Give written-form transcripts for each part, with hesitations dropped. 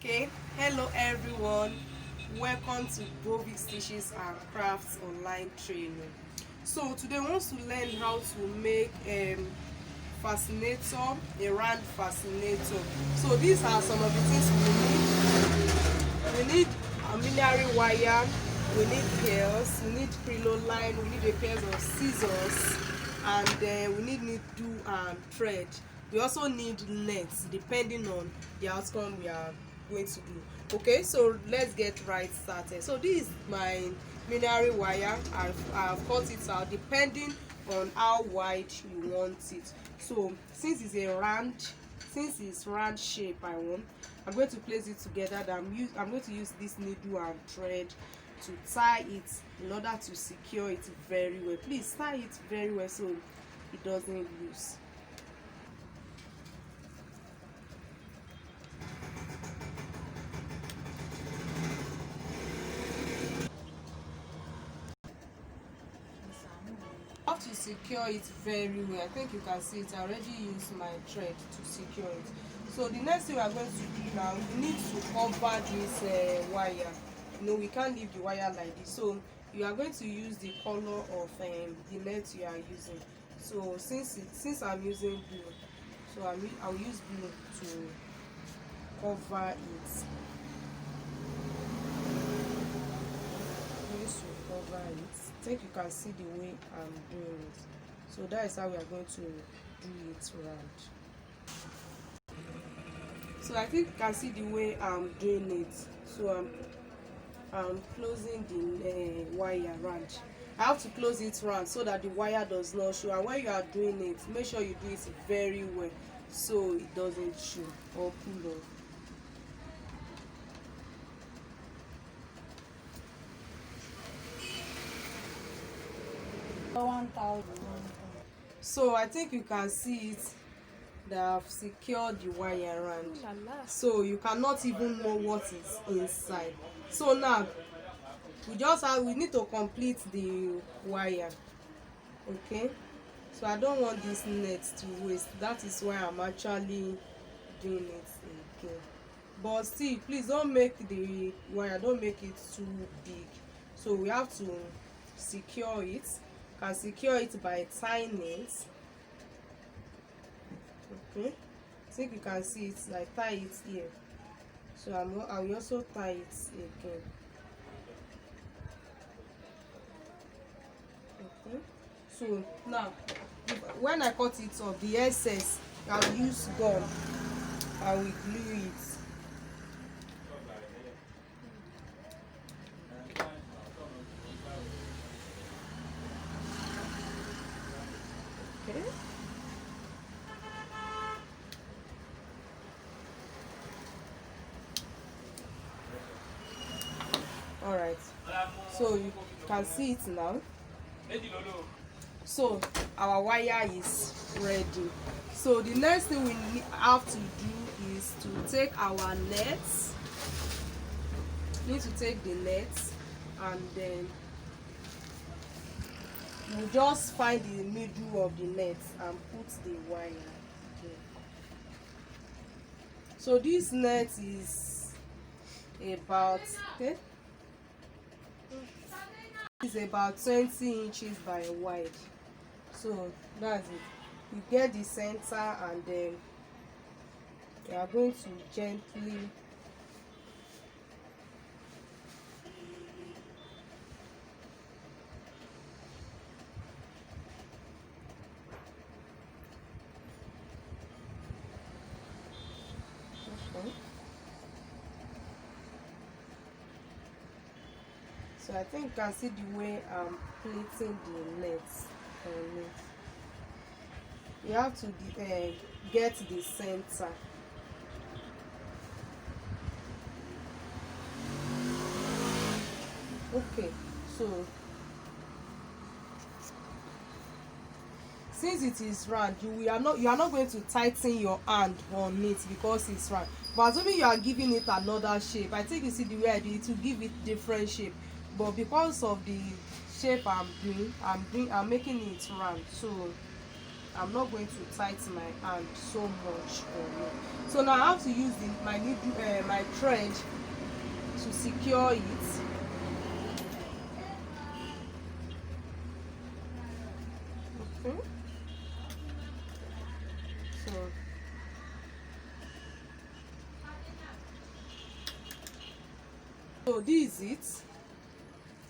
Okay, hello everyone, welcome to Bobby Stitches and Crafts online training. So today we want to learn how to make fascinator, a round fascinator. So these are some of the things we need a mineral wire, we need pearls, we need crinoline, we need a pair of scissors, and then we need needle and thread. We also need nets depending on the outcome we are going to do. Okay, so let's get right started. So this is my mineral wire. I've cut it out depending on how wide you want it. So since it's round shape I want, I'm going to place it together. I'm going to use this needle and thread to tie it in order to secure it very well. Please tie it very well so it doesn't loose. I have to secure it very well. I think you can see it. I already used my thread to secure it. So the next thing we are going to do now, we need to cover this wire. We can't leave the wire like this. So you are going to use the color of the net you are using. So since I'm using blue, so I'll use blue to cover it. Cover it. I think you can see the way I'm doing it. So that is how we are going to do it round. So I think you can see the way I'm doing it. So I'm closing the wire round. I have to close it round so that the wire does not show, and when you are doing it, make sure you do it very well so it doesn't show or pull off. So I think you can see it, that I've secured the wire around, so you cannot even know what is inside. So now we need to complete the wire. Okay, so I don't want this net to waste. That is why I'm actually doing it again. But still, please don't make the wire, don't make it too big. So we have to secure it. Can secure it by tying it. Okay, I think you can see it. I tie it here, so I will also tie it again. Okay, so now when I cut it off, the excess, I'll use gum. I will glue it. Okay. All right, so you can see it now. So our wire is ready. So the next thing we have to do is to take our nets. We need to take the nets, and then you just find the middle of the net and put the wire there. So this net is about about 20 inches by wide. So that's it. You get the center, and then you are going to gently So I think you can see the way I'm placing the nets on it. You have to get the center. Okay, so since it is round, you are not going to tighten your hand on it because it's round. But assuming you are giving it another shape, I think you see the way I do it, to give it different shape. But because of the shape I'm making it round, so I'm not going to tighten my hand so much on it. So now I have to use my needle, my thread to secure it. Okay. So this is it.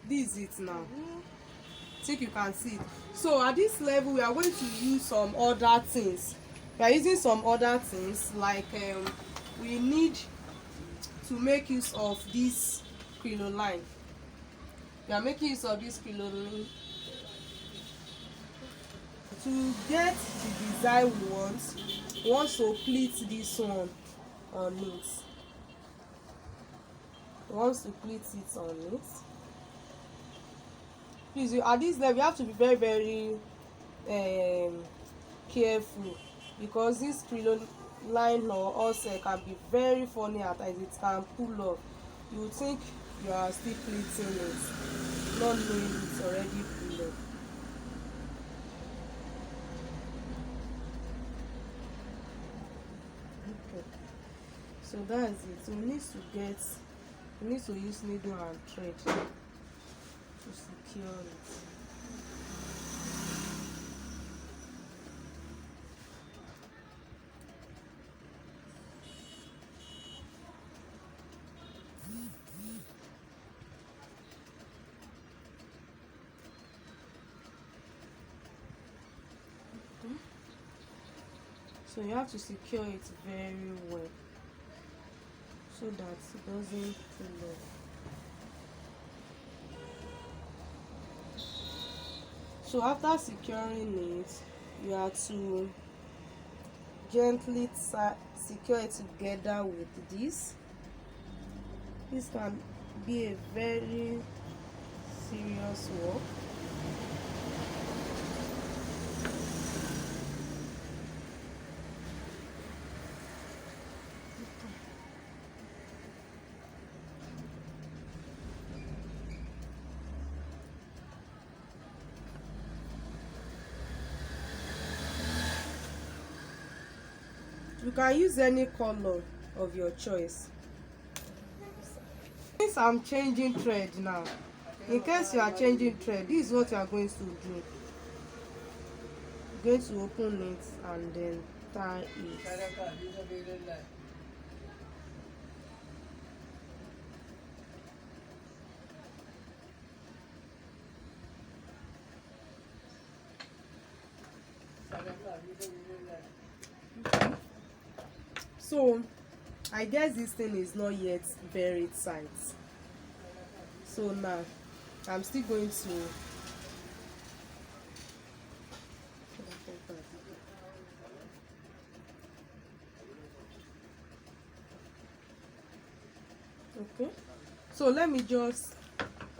This is it now. I think you can see it. So at this level we are going to use some other things. We are using some other things like we need to make use of this crinoline. We are making use of this crinoline to get the design we want. We want to pleat this one on it. We want to pleat it on it. Please, at this level you have to be very very careful, because this crinoline or also can be very funny at times. It can pull off. You would think you are still pleating it, not knowing it's already pulled off. Okay, so that's it. So we need to use needle and thread to secure it. So you have to secure it very well so that it doesn't pull off. So after securing it, you have to gently secure it together with this. This can be a very serious work. You can use any color of your choice. Since I'm changing thread now, in case you are changing thread, this is what you are going to do. You're going to open it and then tie it. So I guess this thing is not yet very tight. So now I'm still going to okay. So let me just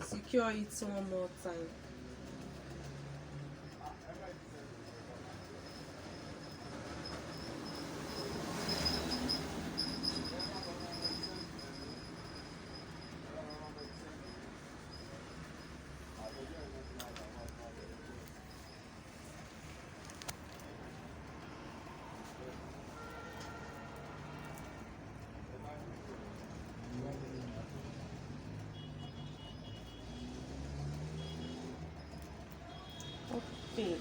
secure it one more time. Okay,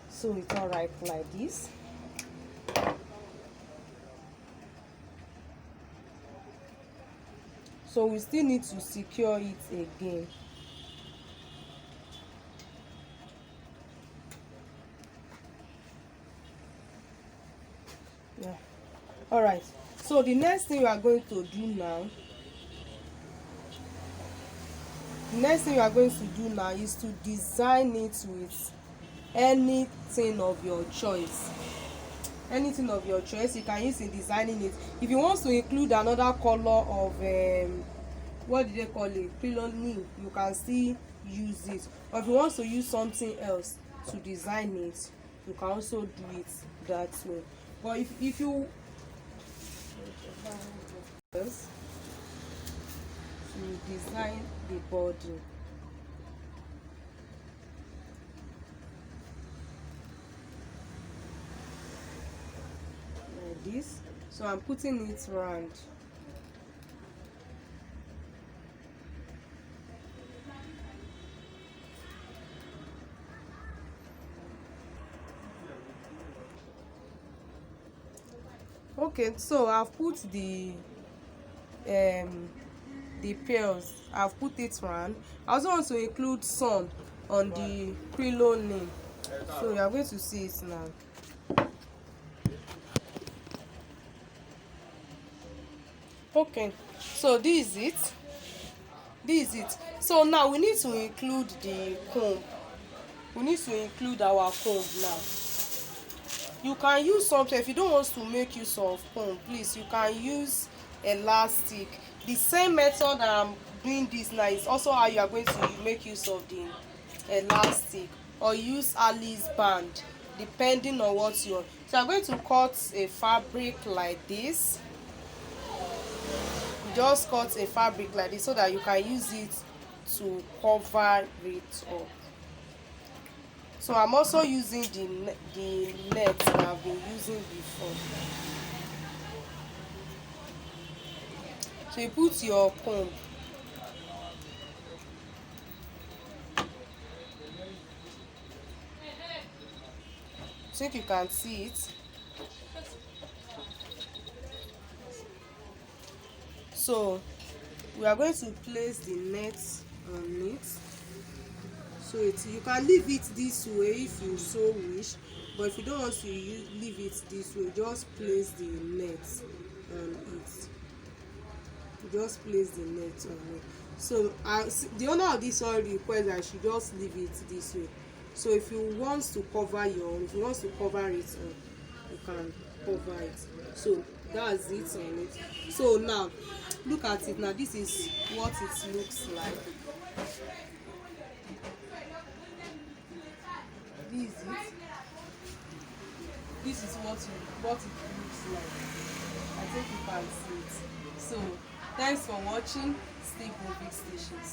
so it's all right like this. So we still need to secure it again. Yeah, all right. So the next thing we are going to do now is to design it with anything of your choice. Anything of your choice you can use in designing it. If you want to include another color of what do they call it, crinoline, you can still use it. Or if you want to use something else to design it, you can also do it that way. But if you to design the body, this, so I'm putting it round. Okay, so I've put um the pearls, I've put it round. I also want to include some on the Crinoline, so you are going to see it now. Okay, so this is it. So now we need to include the comb. We need to include our comb now. You can use something. If you don't want to make use of comb, please, you can use elastic. The same method that I'm doing this now is also how you are going to make use of the elastic, or use Alice band, depending on what you want. So I'm going to cut a fabric like this. You just cut a fabric like this so that you can use it to cover it up. So I'm also using the net that I've been using before. So you put your comb. I think you can see it. So we are going to place the net on it. So you can leave it this way if you so wish, but if you don't want to leave it this way, just place the net on it. Just place the net on it. So the owner of this one requests that I should just leave it this way. So if you want to cover it you can cover it. So that's it on it. So now look at it now. This is what it looks like. This is it. This is what it looks like. I think you can see it. So thanks for watching. Stay Big Stations.